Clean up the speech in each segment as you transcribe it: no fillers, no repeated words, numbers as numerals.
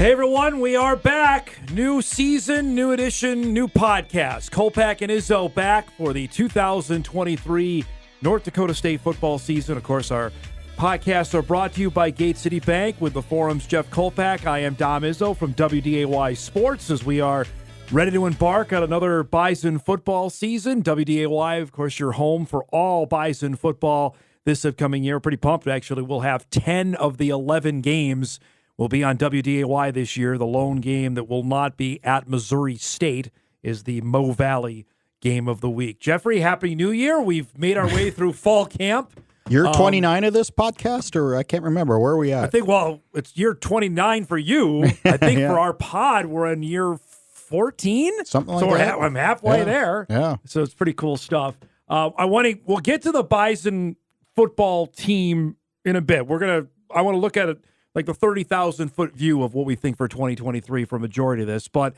Hey everyone, we are back. New season, new edition, new podcast. Kolpack and Izzo back for the 2023 North Dakota State football season. Of course, our podcasts are brought to you by Gate City Bank with the Forum's Jeff Kolpack. I am Dom Izzo from WDAY Sports as we are ready to embark on another Bison football season. WDAY, of course, your home for all Bison football this upcoming year. Pretty pumped, actually. We'll have 10 of the 11 games will be on WDAY this year. The lone game that will not be at Missouri State is the Mo Valley game of the week. Jeffrey, Happy New Year. We've made our way through fall camp. You're 29 of this podcast, or I can't remember. Where are we at? I think, well, it's year 29 for you. I think for our pod, we're in year 14. Something like that. I'm halfway there. Yeah. So it's pretty cool stuff. We'll get to the Bison football team in a bit. I want to look at it like the 30,000-foot view of what we think for 2023 for a majority of this. But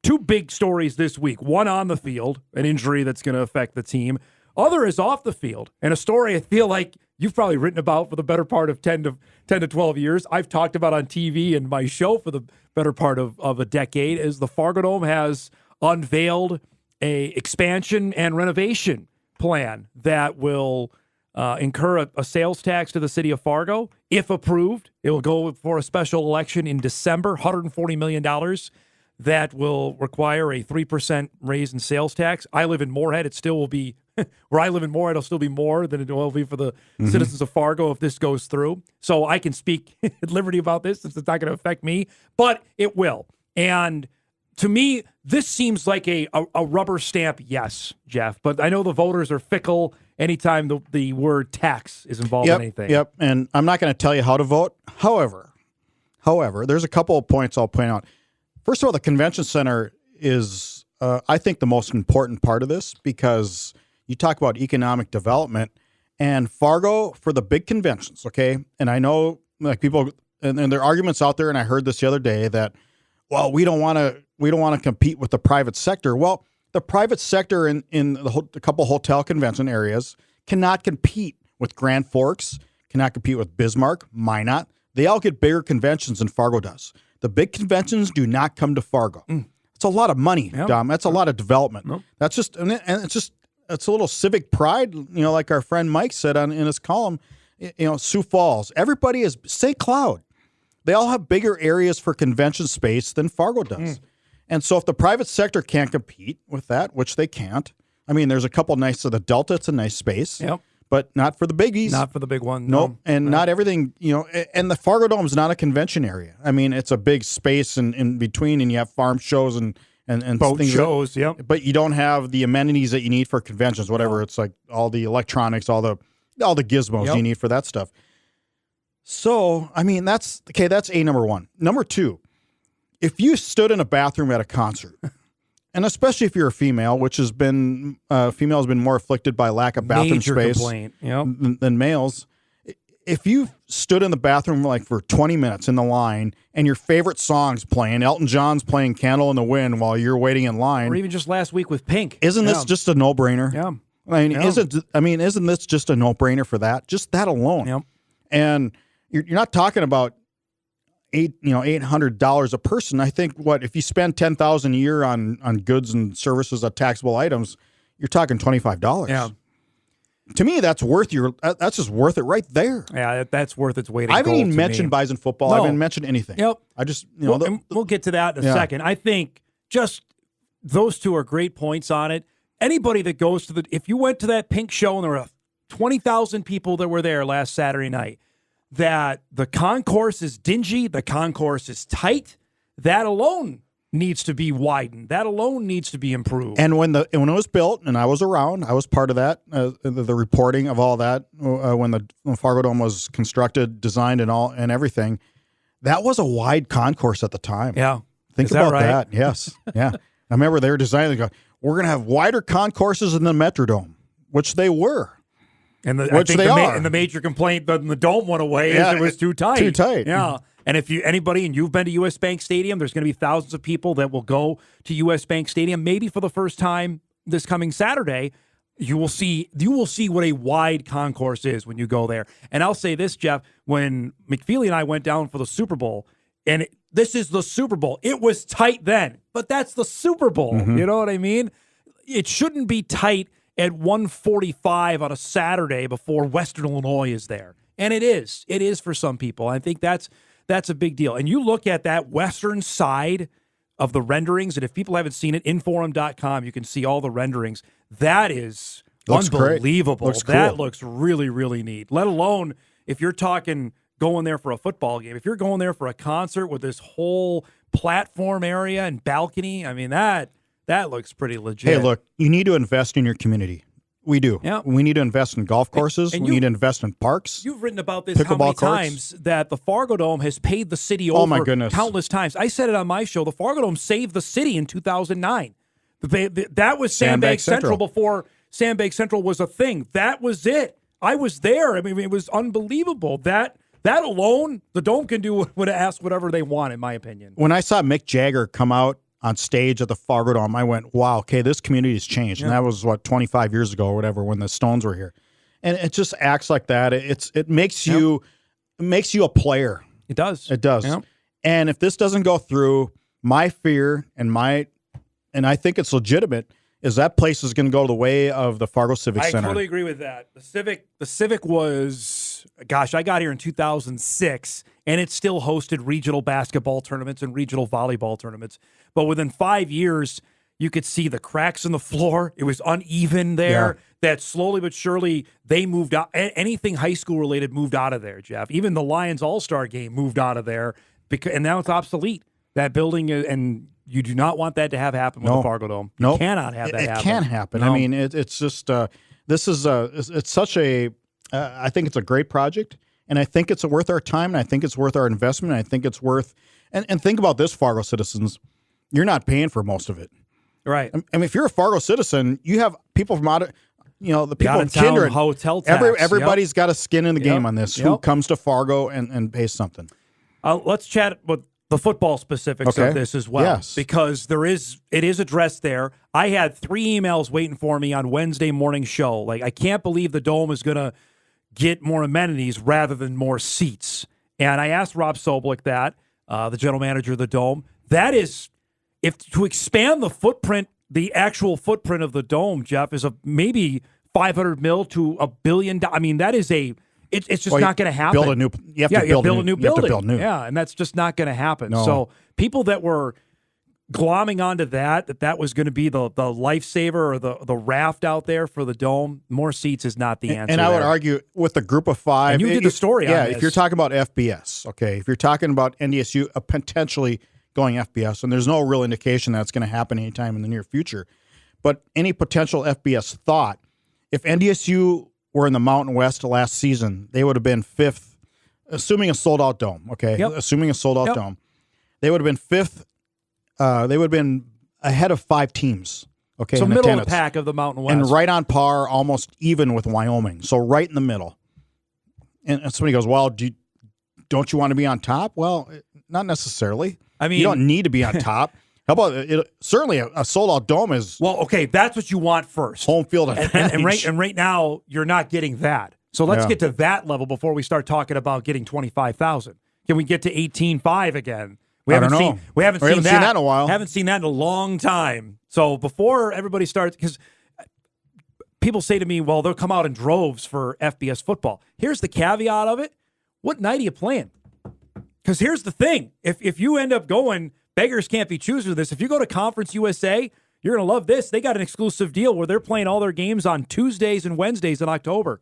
two big stories this week. One on the field, an injury that's going to affect the team. Other is off the field, and a story I feel like you've probably written about for the better part of 10 to 12 years. I've talked about on TV and my show for the better part of a decade, is the Fargodome has unveiled a expansion and renovation plan that will incur a sales tax to the city of Fargo. If approved, it will go for a special election in December, $140 million. That will require a 3% raise in sales tax. I live in Moorhead. It still will be, where I live in Moorhead, it'll still be more than it will be for the citizens of Fargo if this goes through. So I can speak at liberty about this since it's not going to affect me, but it will. And to me, this seems like a rubber stamp yes, Jeff. But I know the voters are fickle anytime the word tax is involved in anything. Yep, and I'm not going to tell you how to vote. However, there's a couple of points I'll point out. First of all, the convention center is, I think, the most important part of this because you talk about economic development and Fargo for the big conventions, okay? And I know like people, and there are arguments out there, and I heard this the other day that, well, we don't want to compete with the private sector. Well, the private sector in a couple hotel convention areas cannot compete with Grand Forks, cannot compete with Bismarck, Minot. They all get bigger conventions than Fargo does. The big conventions do not come to Fargo. It's a lot of money, Dom. That's a lot of development. That's just, and it's a little civic pride, like our friend Mike said in his column, Sioux Falls. Everybody is, St. Cloud. They all have bigger areas for convention space than Fargo does. And so if the private sector can't compete with that, which they can't, I mean, there's a couple nice, so the Delta, it's a nice space. Yep. But not for the biggies. Not for the big one. Nope. And not everything, and the Fargodome is not a convention area. I mean, it's a big space in between, and you have farm shows and boat things shows, yep. But you don't have the amenities that you need for conventions, whatever. It's like all the electronics, all the gizmos you need for that stuff. So, I mean, that's A, number one. Number two, if you stood in a bathroom at a concert, and especially if you're a female, which has been female has been more afflicted by lack of bathroom Major space complaint, than males. If you stood in the bathroom like for 20 minutes in the line and your favorite song's playing, Elton John's playing "Candle in the Wind" while you're waiting in line, or even just last week with Pink, isn't this just a no-brainer? Yeah. Isn't this just a no-brainer for that? Just that alone. Yep. And you're not talking about $800 a person. I think if you spend $10,000 a year on goods and services of taxable items, you're talking $25. Yeah. To me, that's just worth it right there. Yeah, that's worth its weight in gold. I haven't even mentioned Bison football. No. I haven't mentioned anything. Yep. I just we'll get to that in a second. I think just those two are great points on it. Anybody that goes if you went to that Pink show and there were 20,000 people that were there last Saturday night, that the concourse is dingy, the concourse is tight, that alone needs to be widened. That alone needs to be improved. And when it was built, and I was around, I was part of that, the reporting of all that when the Fargodome was constructed, designed, and everything. That was a wide concourse at the time. Yeah, think about that. Yes, yeah. I remember they were designing. They go, we're going to have wider concourses in the Metrodome, which they were. And the major complaint when the dome went away is it was too tight. Too tight. Yeah. And if you've been to US Bank Stadium, there's going to be thousands of people that will go to US Bank Stadium. Maybe for the first time this coming Saturday, you will see what a wide concourse is when you go there. And I'll say this, Jeff, when McFeely and I went down for the Super Bowl, this is the Super Bowl. It was tight then, but that's the Super Bowl. You know what I mean? It shouldn't be tight at 1:45 on a Saturday before Western Illinois is there. And it is. It is for some people. I think that's a big deal. And you look at that western side of the renderings, and if people haven't seen it, inforum.com, you can see all the renderings. That is unbelievable. Looks cool. That looks really, really neat. Let alone if you're talking going there for a football game. If you're going there for a concert with this whole platform area and balcony, I mean, that looks pretty legit. Hey, look, you need to invest in your community. We do. Yeah. We need to invest in golf courses. We need to invest in parks. You've written about this how many times that the Fargodome has paid the city over countless times. I said it on my show. The Fargodome saved the city in 2009. That was Sandbag Central before Sandbag Central was a thing. That was it. I was there. I mean, it was unbelievable. That alone, the Dome can ask whatever they want, in my opinion. When I saw Mick Jagger come out on stage at the Fargodome, I went, wow, okay, this community has changed. Yeah. And that was, 25 years ago or whatever when the Stones were here. And it just acts like that. It makes you a player. It does. It does. Yep. And if this doesn't go through, my fear and I think it's legitimate, is that place is going to go the way of the Fargo Civic Center. I totally agree with that. The Civic was, gosh, I got here in 2006, and it still hosted regional basketball tournaments and regional volleyball tournaments. But within 5 years, you could see the cracks in the floor. It was uneven there. Yeah. That slowly but surely they moved out. Anything high school related moved out of there, Jeff. Even the Lions All-Star game moved out of there, and now it's obsolete. That building, and you do not want that to happen with the Fargodome. You cannot have that happen. It can't happen. No. I mean, it's just it's such a. I think it's a great project, and I think it's worth our time, and I think it's worth our investment. And I think it's worth. And think about this, Fargo citizens. You're not paying for most of it, right? I mean, if you're a Fargo citizen, you have people from out of. The people in Kindred, hotel tax. Everybody's got a skin in the game on this. Who comes to Fargo and pays something? Let's chat with the football specifics of this as well, because it is addressed there. I had 3 emails waiting for me on Wednesday morning show. Like, I can't believe the Dome is going to get more amenities rather than more seats. And I asked Rob Soblik that, the general manager of the Dome. That is, if to expand the footprint, the actual footprint of the Dome, Jeff, is maybe $500 million to $1 billion. I mean, that is it's just not going to happen. You have to build a new building. Yeah, and that's just not going to happen. No. So people that were glomming onto that was going to be the lifesaver or the raft out there for the Dome, more seats is not the answer. And I would argue with the group of 5. And you did the story on this. If you're talking about FBS, okay, if you're talking about NDSU potentially going FBS, and there's no real indication that's going to happen anytime in the near future, but any potential FBS thought, if NDSU were in the Mountain West last season, they would have been 5th, assuming a sold-out dome, okay? Yep. Assuming a sold-out dome. They would have been 5th. They would have been ahead of 5 teams, okay? So middle of the pack of the Mountain West. And right on par, almost even with Wyoming. So right in the middle. And somebody goes, well, don't you want to be on top? Well, not necessarily. I mean, you don't need to be on top. How about it? Certainly, a sold-out dome is okay. That's what you want first. Home field and right now you're not getting that. So let's get to that level before we start talking about getting 25,000. Can we get to 18.5 again? We haven't seen that in a while. Haven't seen that in a long time. So before everybody starts, because people say to me, "Well, they'll come out in droves for FBS football." Here's the caveat of it: what night are you playing? Because here's the thing: if you end up going. Beggars can't be choosers with this. If you go to Conference USA, you're going to love this. They got an exclusive deal where they're playing all their games on Tuesdays and Wednesdays in October.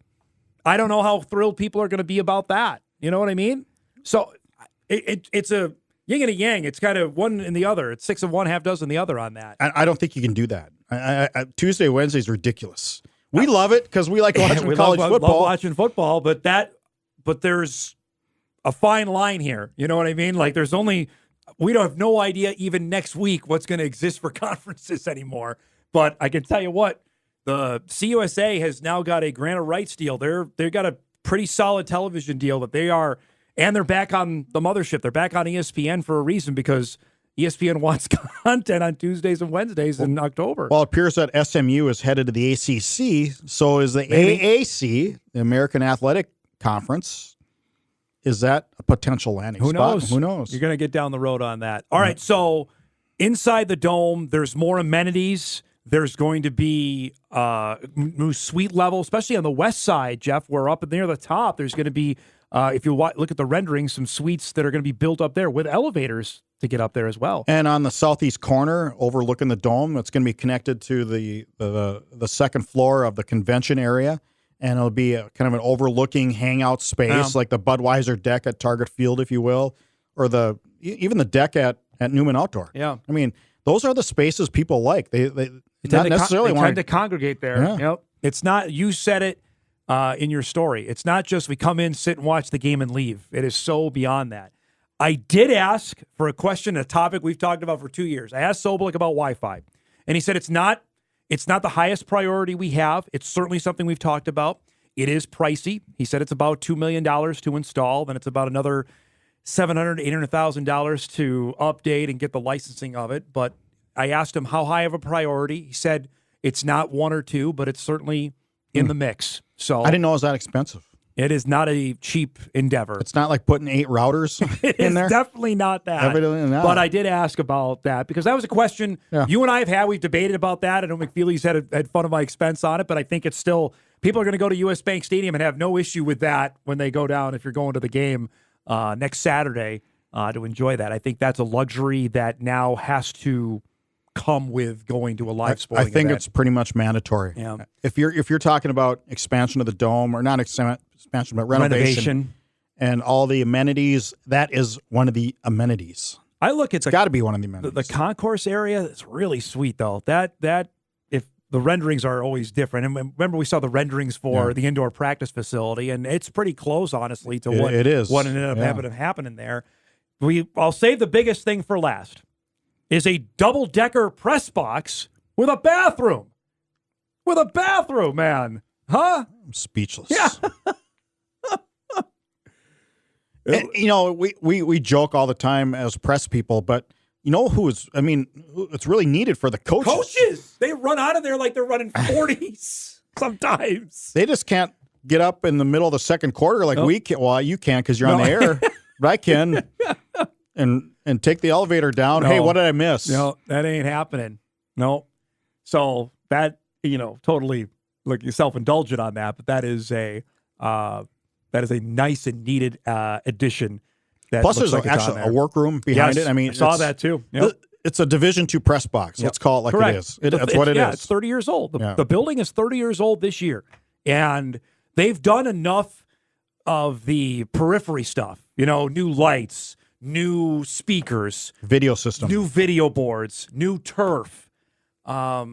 I don't know how thrilled people are going to be about that. You know what I mean? So it's a yin and a yang. It's kind of one and the other. It's 6 of one, half dozen the other on that. I don't think you can do that. Tuesday, Wednesday is ridiculous. We love it because we like watching college football. Love watching football, but there's a fine line here. You know what I mean? Like we don't have no idea even next week what's going to exist for conferences anymore. But I can tell you what, the CUSA has now got a grant of rights deal. They've got a pretty solid television deal that they're back on the mothership. They're back on ESPN for a reason because ESPN wants content on Tuesdays and Wednesdays in October. Well, it appears that SMU is headed to the ACC. So is the AAC, the American Athletic Conference. is that a potential landing Who spot? knows? Who knows? You're going to get down the road on that. All right, so inside the dome, there's more amenities. There's going to be new suite level, especially on the west side, Jeff. We're up near the top. There's going to be, if you look at the renderings, some suites that are going to be built up there with elevators to get up there as well. And on the southeast corner, overlooking the dome, it's going to be connected to the second floor of the convention area. And it'll be kind of an overlooking hangout space, like the Budweiser deck at Target Field, if you will, or even the deck at Newman Outdoor. Yeah. I mean, those are the spaces people like. They not necessarily tend want to congregate there. Yeah. Yep. It's not, you said it in your story. It's not just we come in, sit and watch the game and leave. It is so beyond that. I did ask for a question, a topic we've talked about for 2 years. I asked Sobolik about Wi-Fi, and he said it's not the highest priority we have. It's certainly something we've talked about. It is pricey. He said it's about $2 million to install. Then it's about another $700,000 to $800,000 to update and get the licensing of it. But I asked him how high of a priority. He said it's not one or two, but it's certainly in the mix. So I didn't know it was that expensive. It is not a cheap endeavor. It's not like putting 8 routers in there. It's definitely not that. Evidently not. But I did ask about that because that was a question you and I have had. We've debated about that. I know McFeely's had fun of my expense on it, but I think it's still, people are going to go to U.S. Bank Stadium and have no issue with that when they go down, if you're going to the game next Saturday to enjoy that. I think that's a luxury that now has to come with going to a live sporting I think event. it's pretty much mandatory. Yeah. If you're talking about expansion of the dome, or not expansion, but renovation and all the amenities, that is one of the amenities. I look at It's got to be one of the amenities. the concourse area. It's really sweet though. That if the renderings are always different, and remember we saw the renderings for the indoor practice facility, and it's pretty close, honestly, to what it is. What ended up happening there. I'll save the biggest thing for last. Is a double-decker press box with a bathroom. With a bathroom, man. Huh? I'm speechless. Yeah. And, we joke all the time as press people, but you know it's really needed for the coaches. Coaches! They run out of there like they're running 40s sometimes. They just can't get up in the middle of the second quarter like we can. Well, you can't because you're on the air, but I can. And take the elevator down. No. Hey, what did I miss? No, that ain't happening. No. So that, totally look, you're self-indulgent on that, but that is a nice and needed addition. That Plus, there's like actually a workroom behind it. I mean, I saw that too. Yep. It's a Division II press box. Let's call it like Correct. it is. That's what it is. Yeah, it's 30 years old. The building is 30 years old this year. And they've done enough of the periphery stuff, new lights, new speakers, video system, new video boards, new turf. I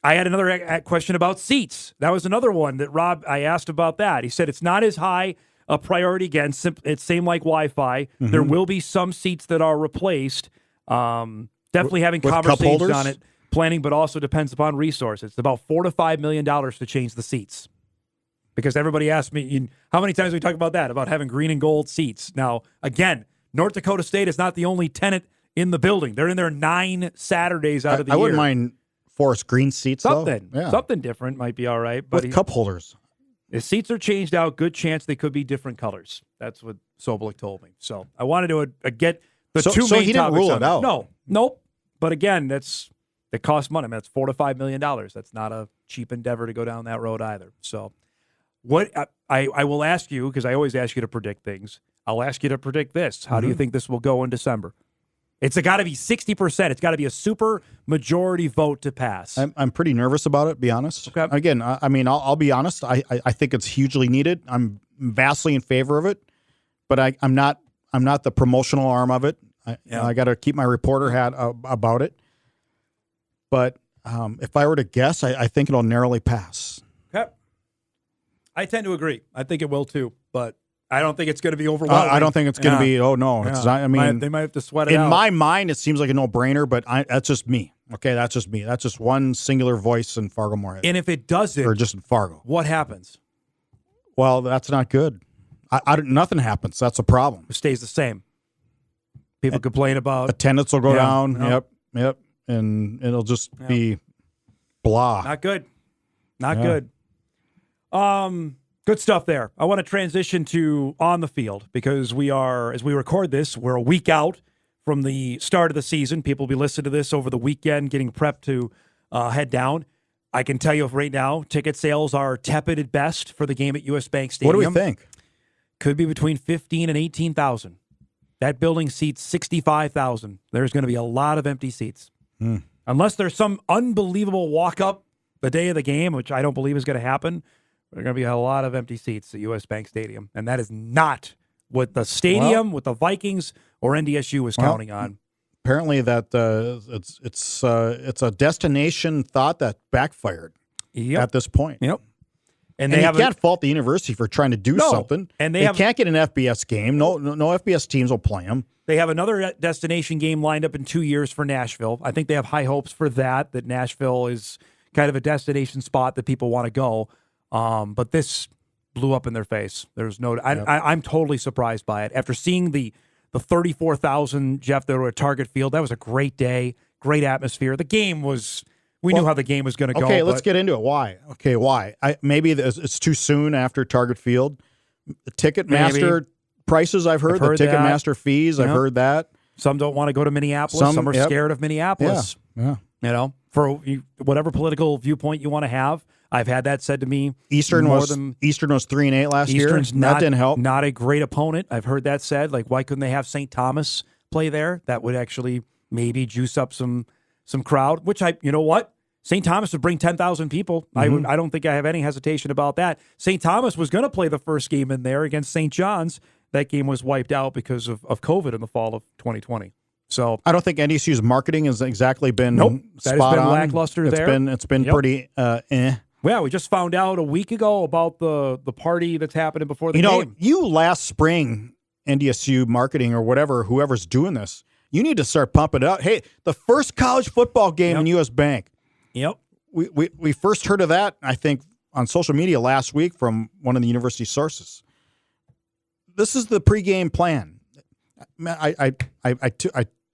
had another question about seats. That was another one that I asked about that. He said it's not as high a priority. Again, it's same like Wi-Fi. Mm-hmm. There will be some seats that are replaced. Definitely having conversations on it, planning, but also depends upon resources. It's about $4 to $5 million to change the seats. Because everybody asked me, how many times we talk about that, about having green and gold seats. Now, again, North Dakota State is not the only tenant in the building. They're in there 9 Saturdays out of the year. I wouldn't mind forest green seats, something. though. Yeah. Something different might be all right. But with cup holders. If seats are changed out, good chance they could be different colors. That's what Sobolik told me. So I wanted to get the two main So he didn't topics rule on it out. Nope. But again, it costs money. I mean, that's $4 to $5 million. That's not a cheap endeavor to go down that road either. So what I will ask you, because I always ask you to predict things, I'll ask you to predict this. How do you think this will go in December? It's got to be 60%. It's got to be a super majority vote to pass. I'm pretty nervous about it, be honest. Okay. Again, I'll be honest. I think it's hugely needed. I'm vastly in favor of it, but I'm not the promotional arm of it. I got to keep my reporter hat about it. But if I were to guess, I think it'll narrowly pass. Okay. I tend to agree. I think it will too, but I don't think it's going to be overwhelming. I don't think it's going to be. Oh no, it's not. I mean, they might have to sweat it out. In my mind, it seems like a no-brainer, but that's just me. Okay, that's just me. That's just one singular voice in Fargo Moorhead. And if it doesn't, or just in Fargo, what happens? Well, that's not good. Nothing happens. That's a problem. It stays the same. People complain about attendance will go down. Yep, and it'll just be blah. Not good. Not good. Good stuff there. I want to transition to on the field because we are, as we record this, we're a week out from the start of the season. People will be listening to this over the weekend, getting prepped to head down. I can tell you right now, ticket sales are tepid at best for the game at U.S. Bank Stadium. What do we think? Could be between 15 and 18,000. That building seats 65,000. There's going to be a lot of empty seats. Unless there's some unbelievable walk-up the day of the game, which I don't believe is going to happen, there's going to be a lot of empty seats at U.S. Bank Stadium. And that is not what the stadium, with the Vikings or NDSU is counting on. Apparently that it's a destination thought that backfired at this point. Yep. And you can't fault the university for trying to do something. And they can't get an FBS game. No FBS teams will play them. They have another destination game lined up in 2 years for Nashville. I think they have high hopes for that Nashville is kind of a destination spot that people want to go. But this blew up in their face. There's no. I'm totally surprised by it. After seeing the 34,000, Jeff, that were at Target Field, that was a great day, great atmosphere. The game was. We knew how the game was going to go. Okay, let's get into it. Why? Okay, why? Maybe it's too soon after Target Field. The Ticketmaster prices, I've heard the Ticketmaster fees, I've heard that. Some don't want to go to Minneapolis. Some are scared of Minneapolis. Yeah. You know, for whatever political viewpoint you want to have. I've had that said to me. Eastern was 3-8 last year. That didn't help. Not a great opponent. I've heard that said. Like, why couldn't they have St. Thomas play there? That would actually maybe juice up some crowd, which you know what? St. Thomas would bring 10,000 people. I don't think I have any hesitation about that. St. Thomas was going to play the first game in there against St. John's. That game was wiped out because of COVID in the fall of 2020. So I don't think NDSU's marketing has exactly been that spot has been on. lackluster there. It's been pretty Well, we just found out a week ago about the party that's happening before the game. You last spring, NDSU marketing or whatever, whoever's doing this, you need to start pumping it up. Hey, the first college football game in U.S. Bank. Yep. We first heard of that, I think, on social media last week from one of the university sources. This is the pregame plan. I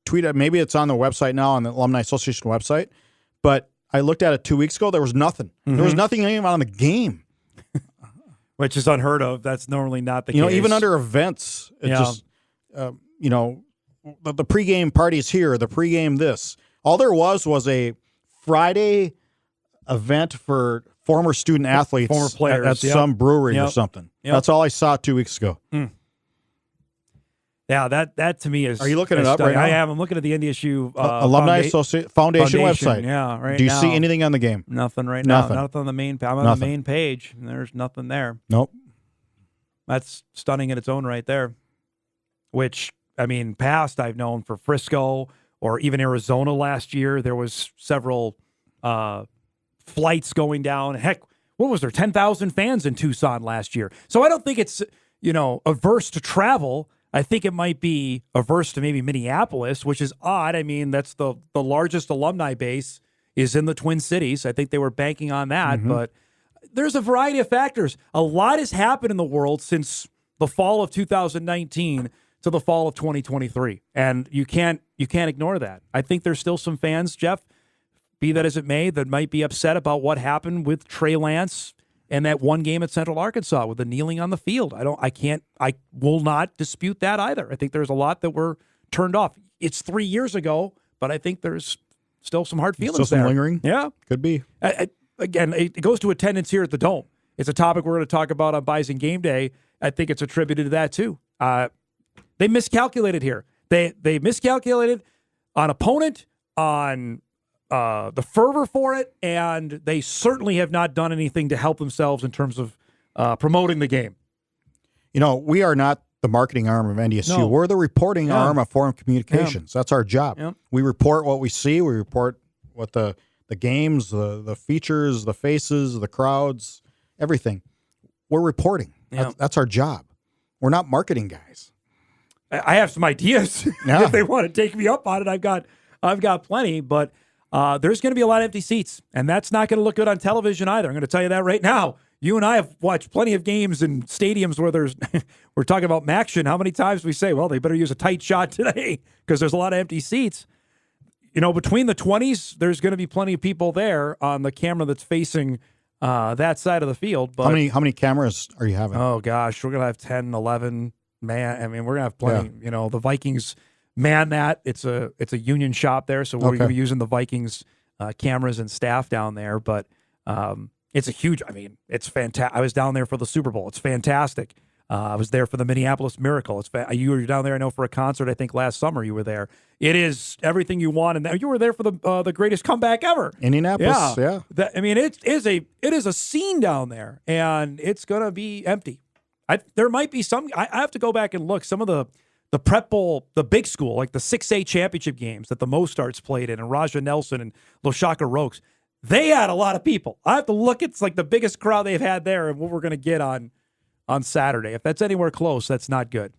tweeted, maybe it's on the website now, on the Alumni Association website, but I looked at it 2 weeks ago. There was nothing. There was nothing even on the game. Which is unheard of. That's normally not the case. Even under events, just, the pregame parties here, the pregame this. All there was a Friday event for former student athletes, former players, at some brewery or something. Yep. That's all I saw 2 weeks ago. Yeah, that to me is. Are you looking it up right now? I am. I'm looking at the NDSU Alumni Foundation website. Yeah, right. Do you see anything on the game? Nothing right Nothing. now. Nothing on the main. I'm on the main page, and there's nothing there. Nope. That's stunning in its own right there. Which past I've known for Frisco or even Arizona last year, there was several flights going down. Heck, what was there? 10,000 fans in Tucson last year. So I don't think it's averse to travel. I think it might be averse to maybe Minneapolis, which is odd. That's the largest alumni base is in the Twin Cities. I think they were banking on that, but there's a variety of factors. A lot has happened in the world since the fall of 2019 to the fall of 2023, and you can't ignore that. I think there's still some fans, Jeff, be that as it may, that might be upset about what happened with Trey Lance and that one game at Central Arkansas with the kneeling on the field. I will not dispute that either. I think there's a lot that were turned off. It's 3 years ago, but I think there's still some hard feelings still some there. Lingering? Yeah. Could be. Again, it goes to attendance here at the Dome. It's a topic we're going to talk about on Bison Game Day. I think it's attributed to that too. They miscalculated here. They miscalculated on opponent, on the fervor for it, and they certainly have not done anything to help themselves in terms of promoting the game. We are not the marketing arm of NDSU. No. We're the reporting arm of Forum Communications. That's our job. Yeah. We report what we see. We report what the games, the features, the faces, the crowds, everything. We're reporting. Yeah. That's our job. We're not marketing guys. I have some ideas if they want to take me up on it. I've got plenty, but there's going to be a lot of empty seats, and that's not going to look good on television either. I'm going to tell you that right now. You and I have watched plenty of games in stadiums where we're talking about Maction. How many times we say, well, they better use a tight shot today because there's a lot of empty seats. Between the 20s, there's going to be plenty of people there on the camera that's facing that side of the field. But how many cameras are you having? oh gosh, we're gonna have 10, 11 man. I mean, we're gonna have plenty. You know, the Vikings man that it's a union shop there, so we're gonna be using the Vikings cameras and staff down there. But it's a huge. I mean, it's fantastic. I was down there for the Super Bowl. It's fantastic. I was there for the Minneapolis Miracle. You were down there, I know, for a concert. I think last summer you were there. It is everything you want, and you were there for the greatest comeback ever, Indianapolis. Yeah. I mean, it is a scene down there, and it's gonna be empty. There might be some. I have to go back and look. Some of the Prep Bowl, the big school, like the 6A championship games that the Mostarts played in, and Raja Nelson and Loshaka Rokes, they had a lot of people. I have to look. It's like the biggest crowd they've had there, and what we're gonna get on Saturday. If that's anywhere close, that's not good.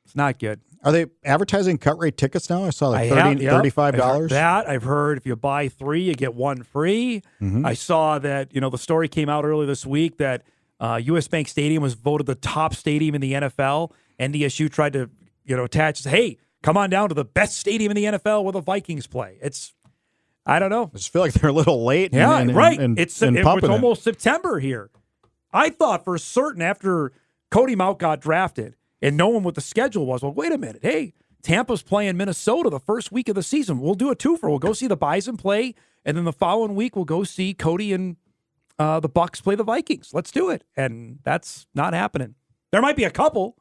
It's not good. Are they advertising cut rate tickets now? I saw like $35. I've heard if you buy 3, you get 1 free. Mm-hmm. I saw that, the story came out earlier this week that U.S. Bank Stadium was voted the top stadium in the NFL. NDSU tried to, attach, hey, come on down to the best stadium in the NFL where the Vikings play. I don't know. I just feel like they're a little late. Right. It's almost September here. I thought for certain after Cody Mount got drafted and knowing what the schedule was, well, wait a minute. Hey, Tampa's playing Minnesota the first week of the season. We'll do a twofer. We'll go see the Bison play, and then the following week we'll go see Cody and the Bucks play the Vikings. Let's do it. And that's not happening. There might be a couple.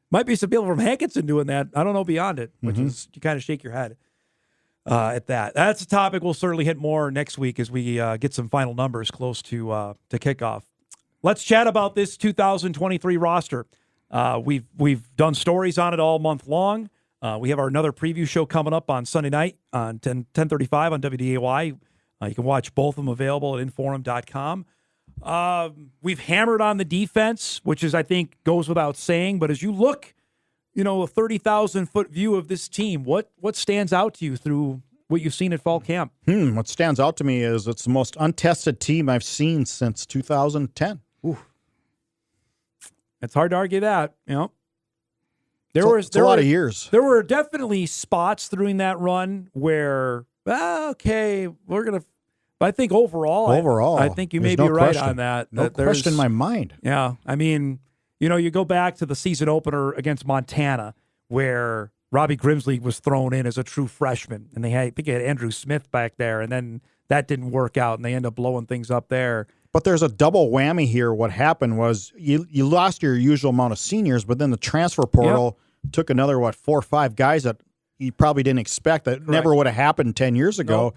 Might be some people from Hankinson doing that. I don't know beyond it, which is you kind of shake your head at that. That's a topic we'll certainly hit more next week as we get some final numbers close to kickoff. Let's chat about this 2023 roster. We've done stories on it all month long. We have another preview show coming up on Sunday night on 10:35 on WDAY. You can watch both of them available at inforum.com. We've hammered on the defense, which is, I think, goes without saying. But as you look, a 30,000-foot view of this team, what stands out to you through what you've seen at fall camp? What stands out to me is it's the most untested team I've seen since 2010. Ooh. It's hard to argue that, There were a lot of years. There were definitely spots during that run where, okay, we're going to, but I think overall, I think you may be right on that. No question in my mind. Yeah. I mean, you go back to the season opener against Montana where Robbie Grimsley was thrown in as a true freshman, and I think they had Andrew Smith back there, and then that didn't work out, and they end up blowing things up there. But there's a double whammy here. What happened was you lost your usual amount of seniors, but then the transfer portal took another, 4 or 5 guys that you probably didn't expect that never would have happened 10 years ago. Nope.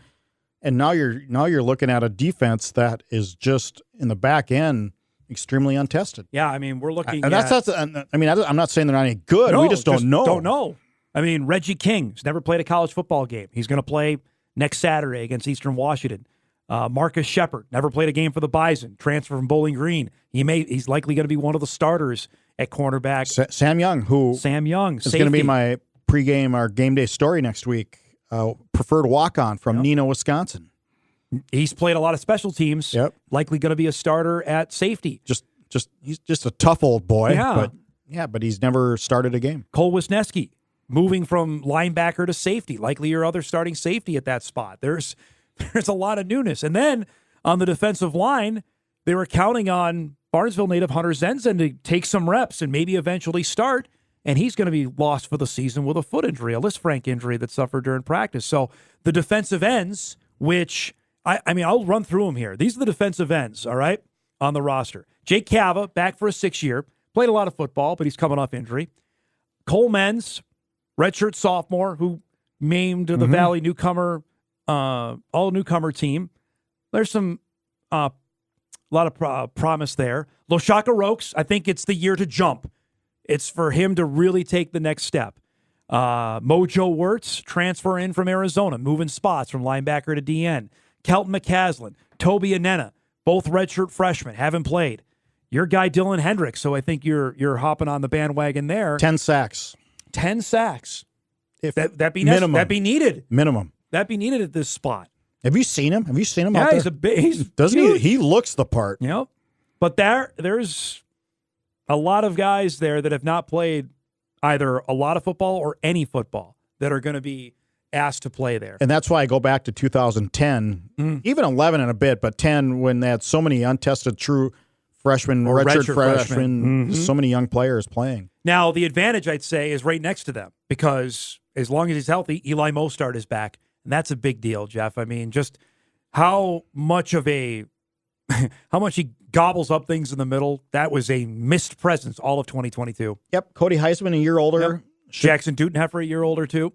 And now you're looking at a defense that is just in the back end extremely untested. Yeah, I mean, we're looking and I'm not saying they're not any good. No, we just don't know. Don't know. I mean, Reggie King's never played a college football game. He's going to play next Saturday against Eastern Washington. Marcus Shepard never played a game for the Bison. Transfer from Bowling Green. He's likely going to be one of the starters at cornerback. Sam Young, is going to be my pregame or game day story next week. Preferred walk-on from Neenah, Wisconsin. He's played a lot of special teams. Yep. Likely going to be a starter at safety. He's just a tough old boy. Yeah. But he's never started a game. Cole Wisniewski moving from linebacker to safety. Likely your other starting safety at that spot. There's a lot of newness. And then on the defensive line, they were counting on Barnesville native Hunter Zenzen to take some reps and maybe eventually start. And he's going to be lost for the season with a foot injury, a Lisfranc injury that suffered during practice. So the defensive ends, which, I'll run through them here. These are the defensive ends, all right, on the roster. Jake Cava, back for a 6th year. Played a lot of football, but he's coming off injury. Cole Menz, redshirt sophomore, who named the Valley newcomer, all-newcomer team. There's some a lot of promise there. Loshaka Rokes, I think it's the year to jump. It's for him to really take the next step. Mojo Wirtz, transfer in from Arizona, moving spots from linebacker to DN. Kelton McCaslin, Toby Anena, both redshirt freshmen, haven't played. Your guy Dylan Hendricks, so I think you're hopping on the bandwagon there. 10 sacks. 10 sacks. If that be minimum. That'd be needed. Minimum. That'd be needed at this spot. Have you seen him? Have you seen him Yeah, out there? he's a big. Doesn't he? He looks the part. But there's a lot of guys there that have not played either a lot of football or any football that are going to be asked to play there. And that's why I go back to 2010, even 11 and a bit, but 10 when they had so many untested true freshmen, Or redshirt freshmen, Mm-hmm. so many young players playing. Now, the advantage, I'd say, is right next to them because as long as he's healthy, Eli Mostert is back. And that's a big deal, Jeff. I mean, just how much he gobbles up things in the middle. That was a missed presence all of 2022. Yep. Cody Heisman, a year older. Yep. Jackson Dutenheffer, a year older, too.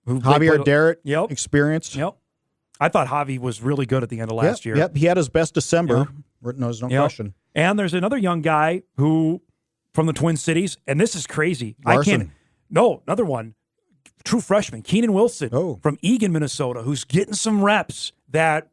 Javier Derrett, Yep. experienced. Yep. I thought Javi was really good at the end of last year. Yep. He had his best December. No, there's no question. And there's another young guy who, from the Twin Cities, and this is crazy. Larson. Another one, true freshman, Keenan Wilson from Eagan, Minnesota, who's getting some reps that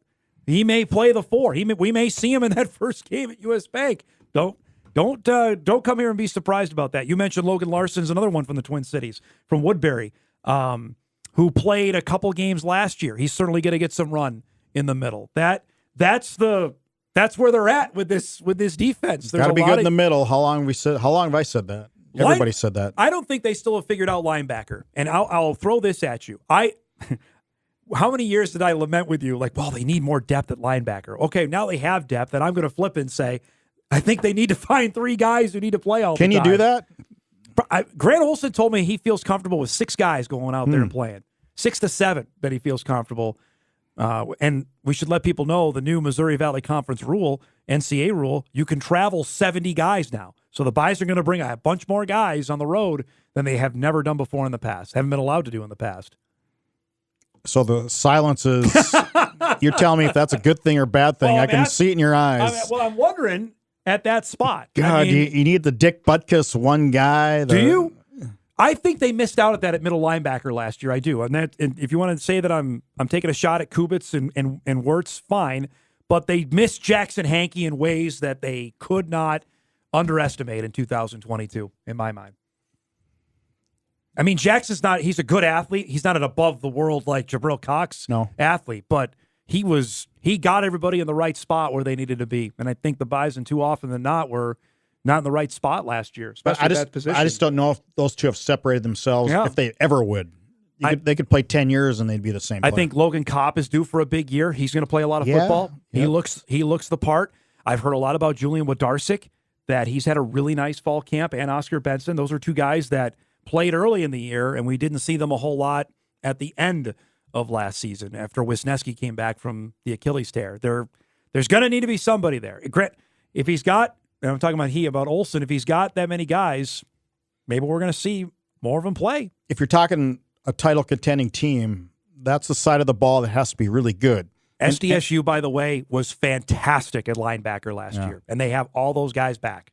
he may play the 4. We may see him in that first game at US Bank. Don't come here and be surprised about that. You mentioned Logan Larson's another one from the Twin Cities, from Woodbury, who played a couple games last year. He's certainly going to get some run in the middle. That's where they're at with this defense. Got to be good in the middle. How long have I said that? Everybody said that. I don't think they still have figured out linebacker. And I'll throw this at you. How many years did I lament with you? Like, well, they need more depth at linebacker. Okay, now they have depth, and I'm going to flip and say, I think they need to find 3 guys who need to play all the time. Can you do that? Grant Olson told me he feels comfortable with 6 guys going out there and playing. 6 to 7 that he feels comfortable. And we should let people know the new Missouri Valley Conference rule, NCAA rule, you can travel 70 guys now. So the Bison are going to bring a bunch more guys on the road than they have never done before in the past, haven't been allowed to do in the past. So the silence is, you're telling me if that's a good thing or bad thing. I can see it in your eyes. I'm wondering at that spot. God, you need the Dick Butkus one guy. Do you? I think they missed out at that at middle linebacker last year. I do. And if you want to say that I'm taking a shot at Kubitz and Wirtz, fine. But they missed Jackson Hankey in ways that they could not underestimate in 2022, in my mind. I mean, he's a good athlete. He's not an above the world like Jabril Cox athlete, but he got everybody in the right spot where they needed to be. And I think the Bison too often than not were not in the right spot last year, especially at that position. I just don't know if those two have separated themselves, if they ever would. They could play 10 years and they'd be the same player. I think Logan Kopp is due for a big year. He's going to play a lot of football. He looks the part. I've heard a lot about Julian Wadarsik, that he's had a really nice fall camp, and Oscar Benson. Those are 2 guys that played early in the year, and we didn't see them a whole lot at the end of last season after Wisniewski came back from the Achilles tear. There's going to need to be somebody there. Grant, if he's got, and I'm talking about Olson, if he's got that many guys, maybe we're going to see more of them play. If you're talking a title contending team, that's the side of the ball that has to be really good. SDSU, by the way, was fantastic at linebacker last year, and they have all those guys back.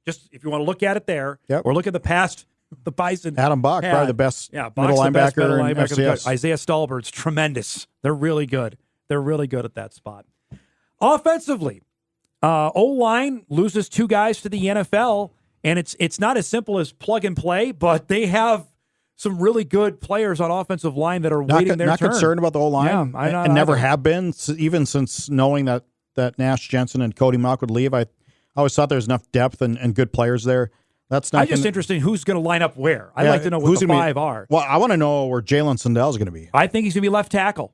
Just if you want to look at it there, or look at the past, the Bison. Adam Bach, probably the best middle linebacker in FCS. Isaiah Stallbird's tremendous. They're really good. They're really good at that spot. Offensively, O-line loses 2 guys to the NFL, and it's not as simple as plug and play, but they have some really good players on offensive line that are waiting their turn. Not concerned about the O-line, and never have been, even since knowing that Nash Jensen and Cody Mock would leave. I always thought there was enough depth and good players there. That's not just interesting who's going to line up where. I'd like to know what the 5 are. Well, I want to know where Jalen Sundell is going to be. I think he's going to be left tackle.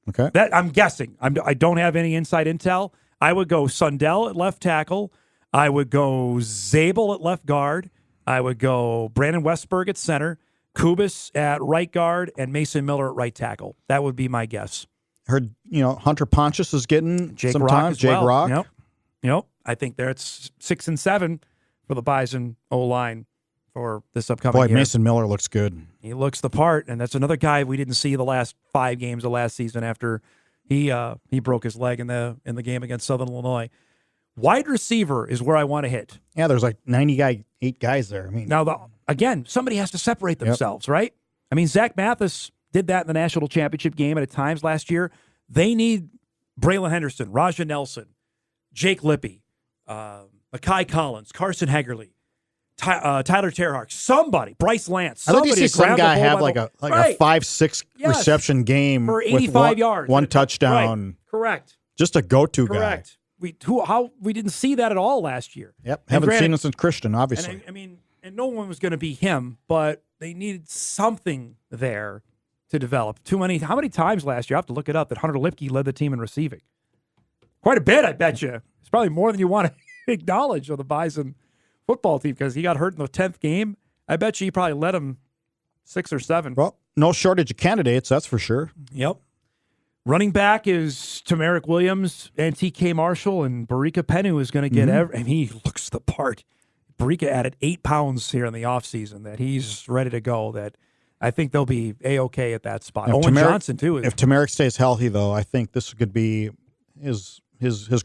Okay. That I'm guessing. I don't have any inside intel. I would go Sundell at left tackle. I would go Zabel at left guard. I would go Brandon Westberg at center. Kubis at right guard, and Mason Miller at right tackle. That would be my guess. Heard, Hunter Pontius is getting Jake some Rock time. as Jake well. Rock. Yep. I think they're at 6 and 7 for the Bison O-line for this upcoming year. Mason Miller looks good. He looks the part, and that's another guy we didn't see the last 5 games of last season after he broke his leg in the game against Southern Illinois. Wide receiver is where I want to hit. Yeah, there's like 8 guys there. I mean, now again, somebody has to separate themselves, right? I mean, Zach Mathis did that in the national championship game at times last year. They need Braylon Henderson, Raja Nelson, Jake Lippy, Makai Collins, Carson Hegerly, Tyler Terhart, somebody, Bryce Lance. I'd like to see some guy have like a 5-6 reception game for 85 yards, 1 touchdown. Right. Correct. Just a go-to guy. Correct. We didn't see that at all last year. Yep. Haven't seen it since Christian, obviously. And no one was going to be him, but they needed something there. to develop. Too many. How many times last year? I have to look it up. That Hunter Lipke led the team in receiving. Quite a bit, I bet you. It's probably more than you want to acknowledge of the Bison football team because he got hurt in the 10th game. I bet you he probably led them 6 or 7. Well, no shortage of candidates, that's for sure. Yep. Running back is Tamarick Williams and TK Marshall, and Barika Penu is going to get and he looks the part. Barika added 8 pounds here in the offseason that he's ready to go. That I think they'll be A-okay at that spot. Owen Johnson, too. If Tamarick stays healthy, though, I think this could be his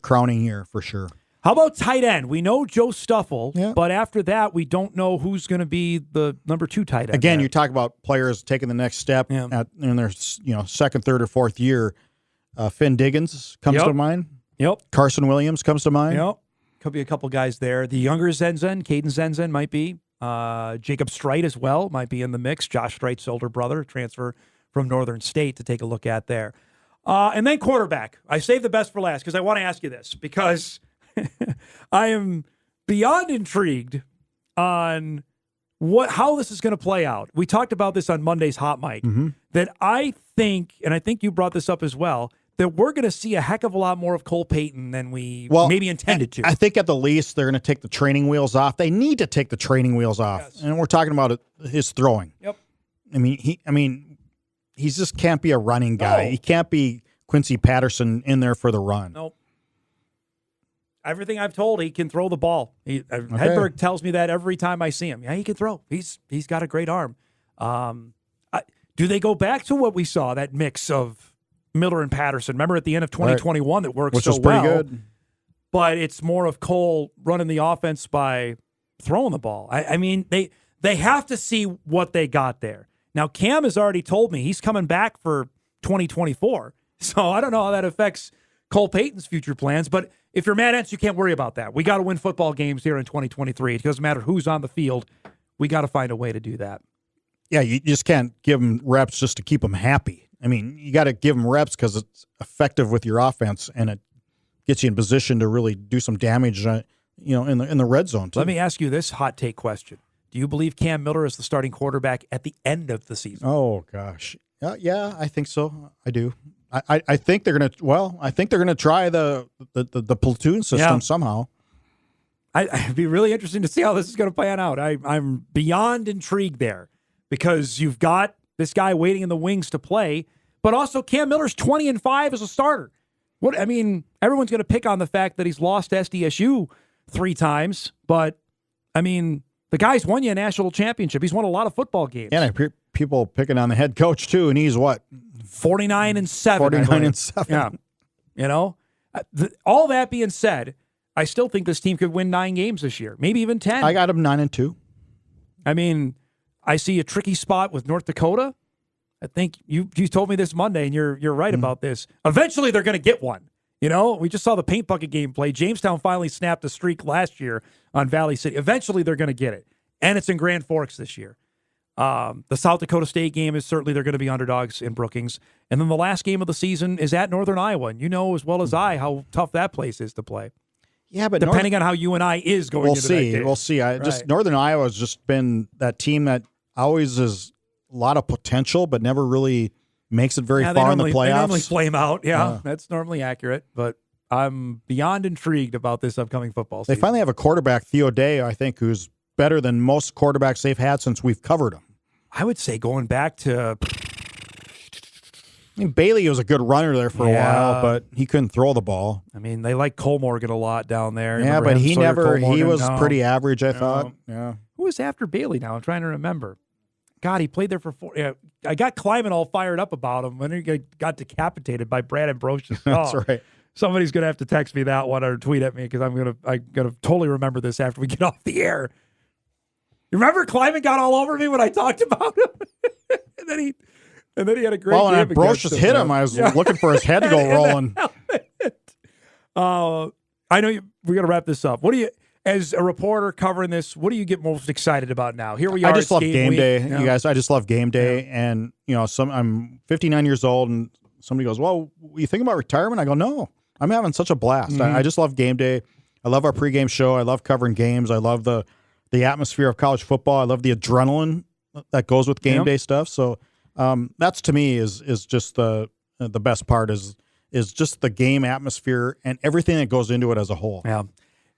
crowning year for sure. How about tight end? We know Joe Stuffle, but after that, we don't know who's going to be the number 2 tight end. Again, you talk about players taking the next step in their second, third, or fourth year. Finn Diggins comes to mind. Yep. Carson Williams comes to mind. Yep. Could be a couple guys there. The younger Zenzen, Caden Zenzen might be. Jacob Strite as well might be in the mix. Josh Strite's older brother, transfer from Northern State to take a look at there. And then quarterback. I saved the best for last because I want to ask you this because I am beyond intrigued on how this is going to play out. We talked about this on Monday's Hot Mic, that I think, and I think you brought this up as well, that we're going to see a heck of a lot more of Cole Payton than we maybe intended to. I think at the least they're going to take the training wheels off. They need to take the training wheels off. Yes. And we're talking about his throwing. Yep. I mean, he just can't be a running guy. No. He can't be Quincy Patterson in there for the run. Nope. Everything I've told, he can throw the ball. Hedberg tells me that every time I see him. Yeah, he can throw. He's got a great arm. Do they go back to what we saw, that mix of Miller and Patterson? Remember at the end of 2021 that worked Which so was pretty well. Good. But it's more of Cole running the offense by throwing the ball. I mean, they have to see what they got there. Now, Cam has already told me he's coming back for 2024. So I don't know how that affects Cole Payton's future plans. But if you're Matt Entz, you can't worry about that. We got to win football games here in 2023. It doesn't matter who's on the field. We got to find a way to do that. Yeah, you just can't give them reps just to keep them happy. I mean, you got to give them reps because it's effective with your offense and it gets you in position to really do some damage, in the red zone too. Let me ask you this hot take question: do you believe Cam Miller is the starting quarterback at the end of the season? Oh gosh, yeah, I think so. I do. I think they're gonna. Well, I think they're gonna try the platoon system somehow. It'd be really interesting to see how this is going to pan out. I'm beyond intrigued there because you've got this guy waiting in the wings to play, but also Cam Miller's 20-5 as a starter. Everyone's going to pick on the fact that he's lost SDSU 3 times, but the guy's won you a national championship. He's won a lot of football games. Yeah, and people picking on the head coach too, and he's what? 49-7. 49-7. Yeah. All that being said, I still think this team could win 9 games this year, maybe even 10. I got them 9-2. I see a tricky spot with North Dakota. I think you told me this Monday, and you're right about this. Eventually, they're going to get one. We just saw the paint bucket game play. Jamestown finally snapped a streak last year on Valley City. Eventually, they're going to get it, and it's in Grand Forks this year. The South Dakota State game is certainly they're going to be underdogs in Brookings. And then the last game of the season is at Northern Iowa. And you know as well as I how tough that place is to play. Yeah, but depending on how UNI is going into that game. We'll see. Just Northern Iowa has just been that team that always has a lot of potential, but never really makes it very far in the playoffs. They normally flame out. Yeah, that's normally accurate. But I'm beyond intrigued about this upcoming football season. They finally have a quarterback, Theo Day, I think, who's better than most quarterbacks they've had since we've covered them. I would say going back to... Bailey was a good runner there for a while, but he couldn't throw the ball. They like Cole Morgan a lot down there. Yeah, but he was pretty average, I thought. Yeah. Who was after Bailey now? I'm trying to remember. God, he played there for 4. Yeah, I got Kleiman all fired up about him when he got decapitated by Brad Ambrosius. That's right. Somebody's going to have to text me that one or tweet at me because I'm going to totally remember this after we get off the air. You remember Kleiman got all over me when I talked about him? and then he had a great game. Well, and Ambrosius hit him. I was looking for his head to go rolling. I know we're going to wrap this up. What do you, as a reporter covering this, what do you get most excited about now? Here we are. I just love game day, you guys. I just love game day. Yeah. And, I'm 59 years old, and somebody goes, well, you think about retirement? I go, no. I'm having such a blast. I just love game day. I love our pregame show. I love covering games. I love the atmosphere of college football. I love the adrenaline that goes with game day stuff. So That's to me is just the best part is just the game atmosphere and everything that goes into it as a whole. Yeah.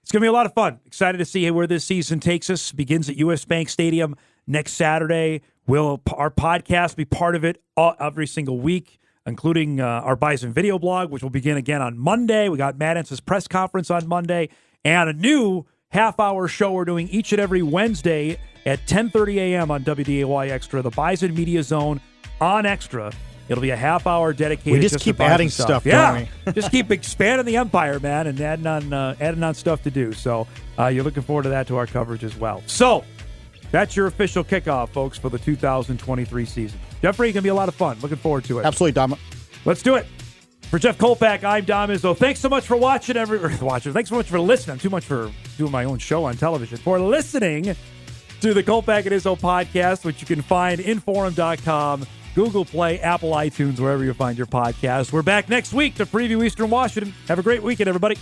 It's going to be a lot of fun. Excited to see where this season takes us. Begins at U.S. Bank Stadium next Saturday. Will our podcast be part of it every single week, including our Bison video blog, which will begin again on Monday. We got Matt Ence's press conference on Monday, and a new half-hour show we're doing each and every Wednesday at 10:30 a.m. on WDAY Extra, the Bison Media Zone on Extra. It'll be a half-hour dedicated. We just keep adding stuff, yeah. don't we? Just keep expanding the empire, man, and adding on stuff to do. So you're looking forward to that, to our coverage as well. So that's your official kickoff, folks, for the 2023 season. Jeffrey, going to be a lot of fun. Looking forward to it. Absolutely, Dom. Let's do it. For Jeff Kolpack, I'm Dom Izzo. Thanks so much for watching. Thanks so much for listening. Too much for doing my own show on television. For listening to the Kolpack and Izzo podcast, which you can find in forum.com, Google Play, Apple iTunes, wherever you find your podcast. We're back next week to preview Eastern Washington. Have a great weekend, everybody.